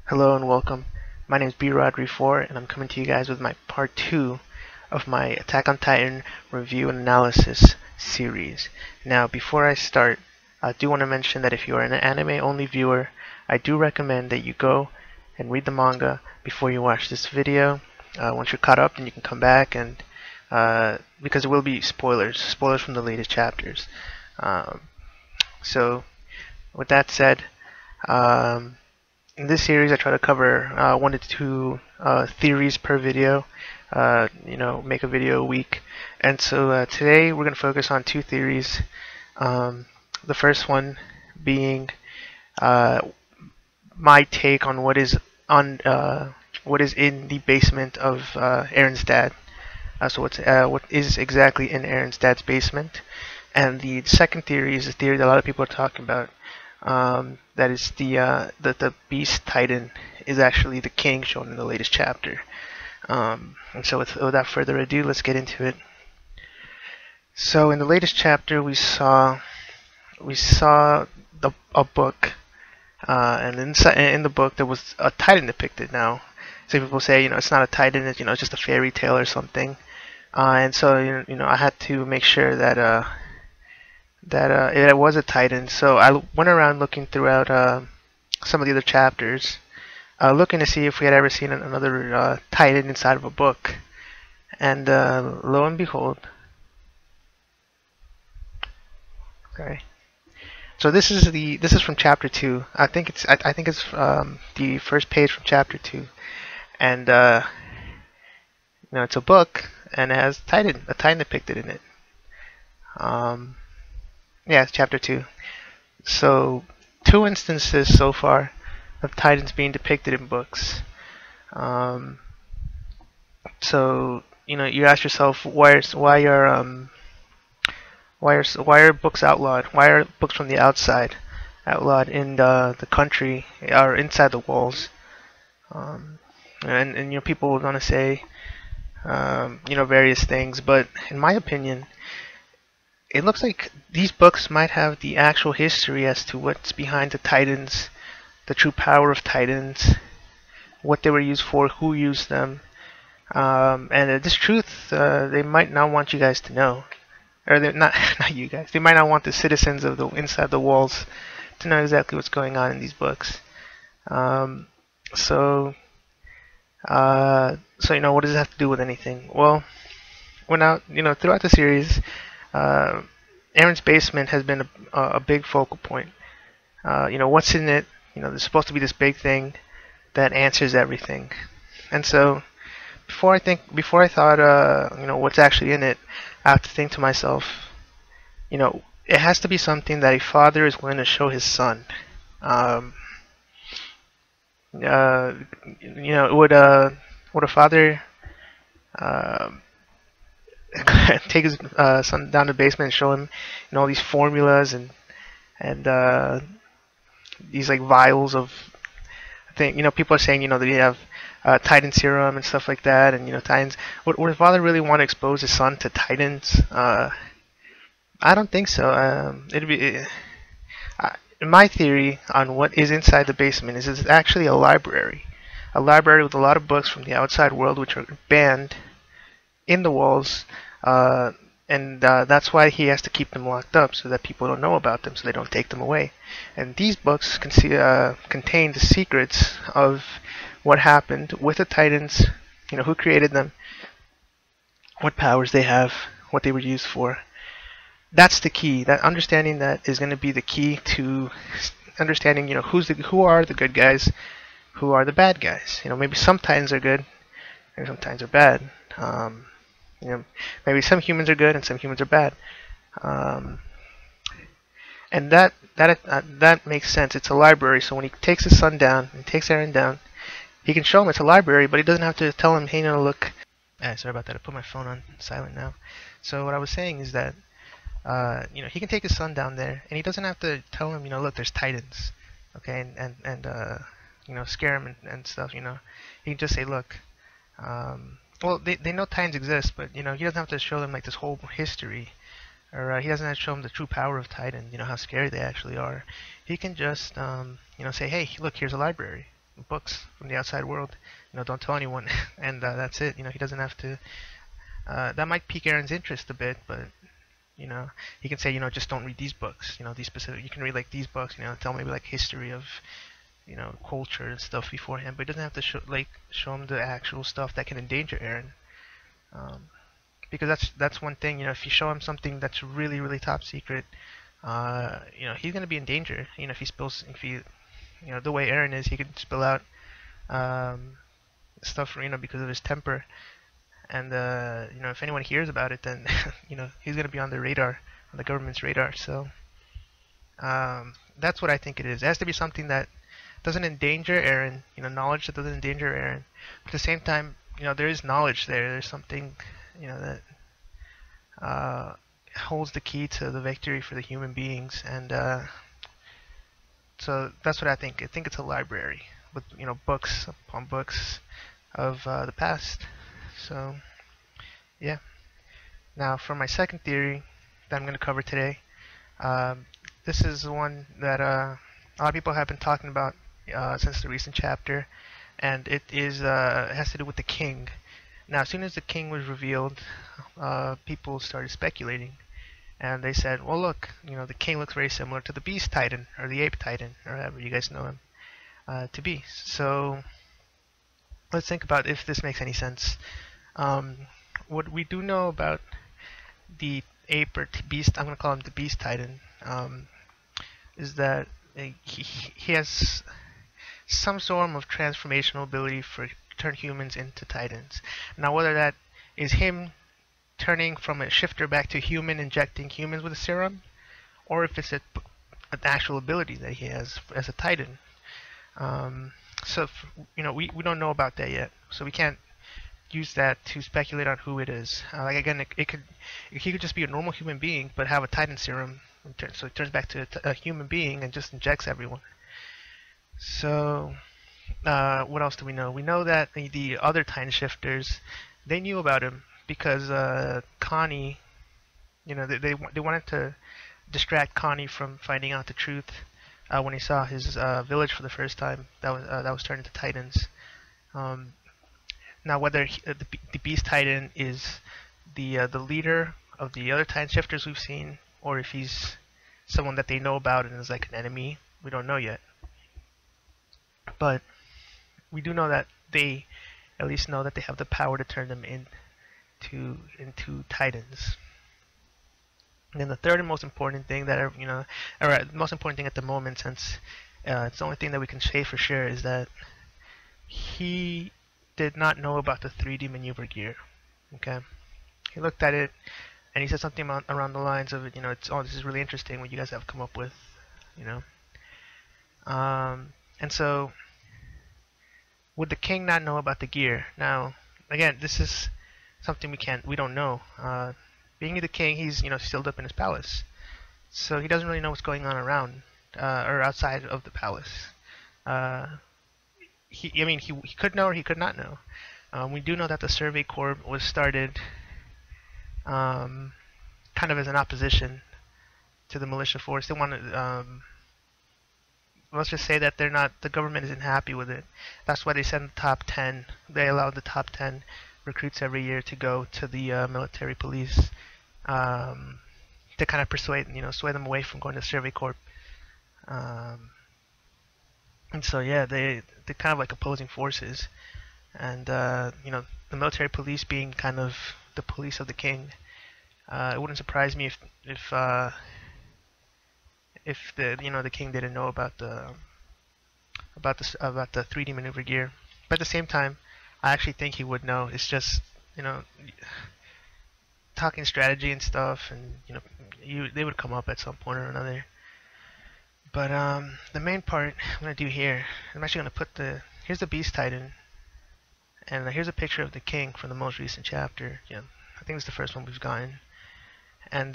Hello and welcome. My name is Pt.2 and I'm coming to you guys with my part 2 of my Attack on Titan review and analysis series. Now, before I start, I do want to mention that if you are an anime-only viewer, I do recommend that you go and read the manga before you watch this video. Once you're caught up, then you can come back and because there will be spoilers from the latest chapters. Um, so, with that said, um, in this series, I try to cover 1 to 2 theories per video. Make a video a week. And so today we're going to focus on 2 theories. The first one being uh, my take on what is in the basement of Eren's dad. What is exactly in Eren's dad's basement? And the second theory is a theory that a lot of people are talking about. That is that the Beast Titan is actually the king shown in the latest chapter. And so without further ado, let's get into it. So in the latest chapter, we saw a book, and in the book there was a Titan depicted. Now, some people say it's not a Titan, it's just a fairy tale or something. And so I had to make sure that it was a Titan. So I went around looking throughout some of the other chapters, looking to see if we had ever seen another Titan inside of a book. And lo and behold, okay. So this is from chapter 2. I think it's the first page from chapter 2, and it's a book and it has a Titan depicted in it. Yeah, it's chapter 2. So 2 instances so far of Titans being depicted in books. So you ask yourself why are books outlawed? Why are books from the outside outlawed in the country or inside the walls? And people are gonna say various things, but in my opinion, it looks like these books might have the actual history as to what's behind the Titans, the true power of Titans, what they were used for, who used them, and this truth they might not want you guys to know, or they're not not you guys. They might not want the citizens of the inside the walls to know exactly what's going on in these books. So what does it have to do with anything? Well, throughout the series, Eren's basement has been a big focal point. What's in it? There's supposed to be this big thing that answers everything. And so, before I thought, what's actually in it, I have to think to myself, it has to be something that a father is willing to show his son. Would a father take his son down to the basement and show him all these formulas and these like vials of people are saying that you have Titan serum and stuff like that, and Titans. Would a father really want to expose his son to Titans? I don't think so. My theory on what is inside the basement is it's actually a library with a lot of books from the outside world which are banned in the walls, and that's why he has to keep them locked up so that people don't know about them, so they don't take them away. And these books contain the secrets of what happened with the Titans, who created them, what powers they have, what they were used for. That's the key. That understanding that is going to be the key to understanding, who are the good guys, who are the bad guys. Maybe some Titans are good, maybe some Titans are bad. Maybe some humans are good and some humans are bad. And that makes sense. It's a library, so when he takes his son down and takes Eren down, he can show him it's a library, but he doesn't have to tell him, hey, look. Sorry about that. I put my phone on silent now. So what I was saying is that he can take his son down there, and he doesn't have to tell him, look, there's Titans, okay, and scare him and stuff. He can just say, look, well, they know Titans exist, but he doesn't have to show them like this whole history, or he doesn't have to show them the true power of Titan, how scary they actually are. He can just say, hey, look, here's a library. books from the outside world. Don't tell anyone, and that's it. He doesn't have to. That might pique Eren's interest a bit, but he can say, just don't read these books. These specific. You can read like these books. Tell maybe like history of culture and stuff beforehand, but he doesn't have to show him the actual stuff that can endanger Eren. Because that's one thing. If you show him something that's really really top secret, he's gonna be in danger. The way Eren is, he could spill out stuff, because of his temper, and if anyone hears about it, then he's gonna be on the radar, on the government's radar. So that's what I think it is. It has to be something that doesn't endanger Eren, knowledge that doesn't endanger Eren. But at the same time, there is knowledge there. There's something, that holds the key to the victory for the human beings, and so that's what I think. I think it's a library with books upon books of the past. So yeah. Now for my second theory that I'm going to cover today, this is one that a lot of people have been talking about since the recent chapter, and it has to do with the king. Now, as soon as the king was revealed, people started speculating, and they said, well, look, the king looks very similar to the beast titan, or the ape titan, or however you guys know him to be. So let's think about if this makes any sense. What we do know about the ape or beast, I'm going to call him the beast titan, is that he has some form of transformational ability for turn humans into titans. Now, whether that is him turning from a shifter back to human, injecting humans with a serum, or if it's an actual ability that he has as a titan. So we don't know about that yet, so we can't use that to speculate on who it is. Like again, he could just be a normal human being, but have a titan serum, so it turns back to a human being and just injects everyone. So what else do we know? We know that the other Titan shifters, they knew about him because Connie, they wanted to distract Connie from finding out the truth when he saw his village for the first time that was turned into Titans. Now, whether the Beast Titan is the leader of the other Titan shifters we've seen, or if he's someone that they know about and is like an enemy, we don't know yet. But we do know that they at least know that they have the power to turn them into Titans. And then the third and most important thing that or the most important thing at the moment, since it's the only thing that we can say for sure, is that he did not know about the 3D maneuver gear. Okay, he looked at it and he said something around the lines of this is really interesting what you guys have come up with, and so would the king not know about the gear? Now, again, this is something we don't know. Being the king, he's sealed up in his palace, so he doesn't really know what's going on around or outside of the palace. He could know or he could not know. We do know that the Survey Corps was started kind of as an opposition to the militia force. They wanted, let's just say that the government isn't happy with it. That's why they send the top 10. They allow the top 10 recruits every year to go to the military police to kind of persuade, sway them away from going to the Survey Corps. And so yeah, they're kind of like opposing forces, and the military police being kind of the police of the king. It wouldn't surprise me if the king didn't know about the 3D maneuver gear. But at the same time, I actually think he would know. It's just talking strategy and stuff, and they would come up at some point or another. But the main part I'm gonna do here, I'm actually gonna put here's the Beast Titan, and here's a picture of the king from the most recent chapter. I think it's the first one we've gotten. And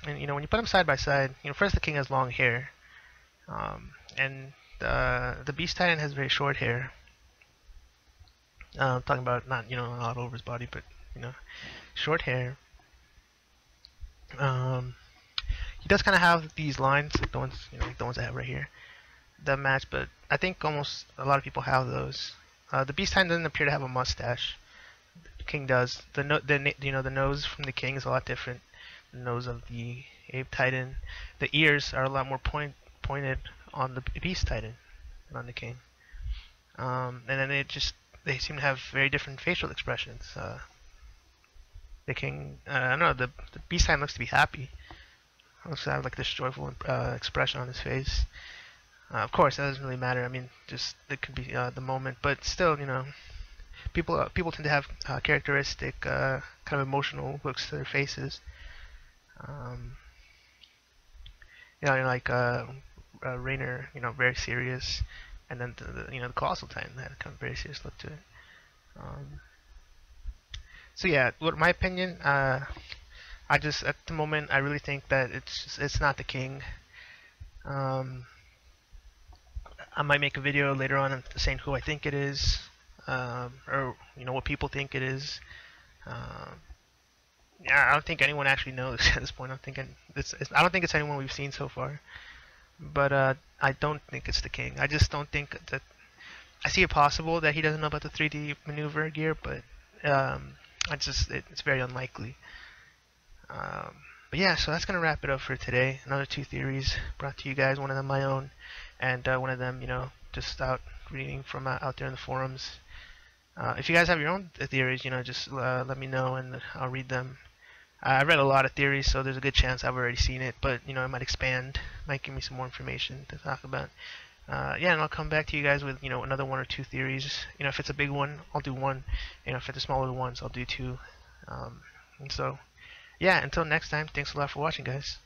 when you put them side by side, first the king has long hair, and the Beast Titan has very short hair. I'm talking about not all over his body, but short hair. He does kind of have these lines, like the ones I have right here. the match, but I think almost a lot of people have those. The Beast Titan doesn't appear to have a mustache. The King does. The nose from the King is a lot different. The nose of the Ape Titan. The ears are a lot more pointed on the Beast Titan than on the King. And then they seem to have very different facial expressions. The King, I don't know, the Beast Titan looks to be happy. Looks to have like this joyful expression on his face. Of course, that doesn't really matter. I mean, just it could be the moment, but still, people tend to have characteristic kind of emotional looks to their faces. Um, like Rainer, very serious, and then the Colossal Titan had a kind of very serious look to it. So yeah, what my opinion, I just at the moment I really think that it's not the King. I might make a video later on saying who I think it is, or what people think it is. Yeah, I don't think anyone actually knows at this point. I don't think it's anyone we've seen so far. But I don't think it's the King. I just don't think that. I see it possible that he doesn't know about the 3D maneuver gear, but it's very unlikely. But yeah, so that's gonna wrap it up for today. Another 2 theories brought to you guys. One of them my own, and one of them, just out reading from out there in the forums. If you guys have your own theories, just let me know and I'll read them. I read a lot of theories, so there's a good chance I've already seen it, but I might expand, might give me some more information to talk about. Yeah, and I'll come back to you guys with another 1 or 2 theories. If it's a big one, I'll do 1. If it's a smaller ones, I'll do 2. And so, yeah, until next time, thanks a lot for watching, guys.